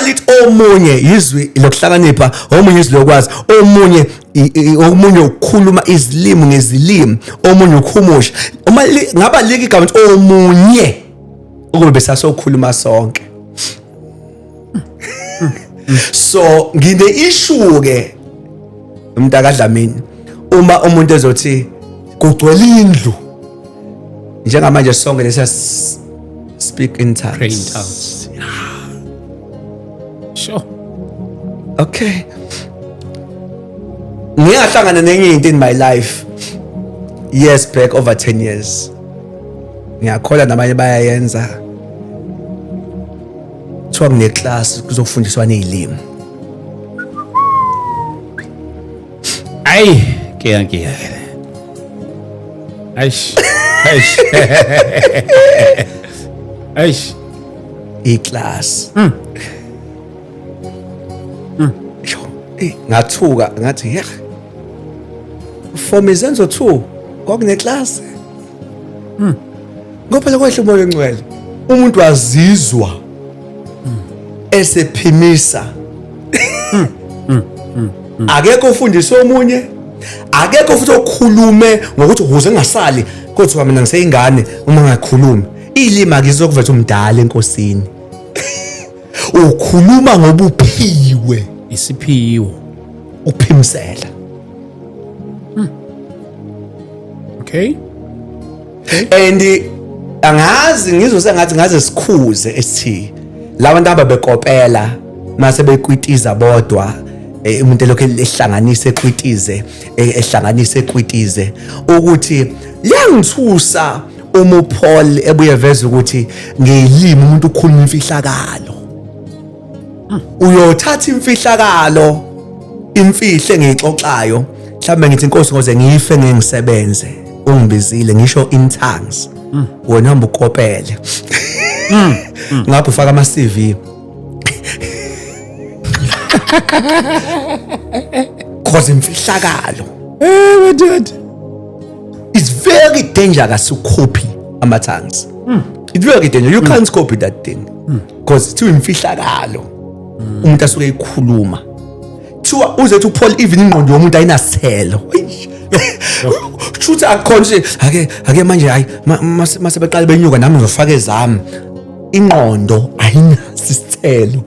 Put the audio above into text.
lithi omunye izwi lokuhlakanipha, omunye izwi lokwazi, omunye ukukhuluma izilimi ngezilimi, omunye ukhumusha. Uma ngaba liki igama omunye ukube besasokhuluma sonke. So ngine issue ke uMntakadlamini uma umuntu ezothi kugcwele indlu njengamanje sonke lesa speak in tongues. Pray in tongues. Sure. Okay. Ngiyahlangana nenye into in my life years back, over 10 years. Ngiyakhola nabanye bayayenza. Kuthiwa kune class kuzofundiswa nezilimi. Ay, ke. Aish. I-class. Ngathuka ngathi yeah. Form izenzo 2 kwakune class. Ngophela kwehle umoya ongcwele. Umuntu wazizwa esephimisa. Akekho ufundisa omunye. Akekho futhi okhulume ngokuthi ukuze ngasali kodwa mina ngiseyingane uma ngakhuluma. Ilimi akizokuvetha umdala enkosini. Ukhuluma ngobuphiwe. Isiphiwo. Uphimisela. Okay. And angazi ngizwe sengathi ngaze sikhuze esithi labantu ababekopela mase bekwitiza bodwa umuntu lokho ehlanganise eqwitize ukuthi liyangithusa uma uPaul ebuye veza ukuthi ngelimi umuntu ukhuluma imfihlakalo. Uyothatha imfihlakalo imfihle ngixoxayo mhlawumbe ngithi inkosi ngoze ngife ngisebenze ungibizile ngisho in tongues wena hamba ukopele ngapho ufaka ama CV cause imfihlakalo it's very dangerous to copy ama tongues. It's very dangerous. You can't copy that thing because it's too imfihlakalo. Umuntu asuke ekhuluma thiwa uze uthi uPaul even ingqondo yomuntu ayinaselo. Shutha akhonje ake manje hayi mase beqala benyuka nami ngizofaka ezami ingqondo ayinasisithelo.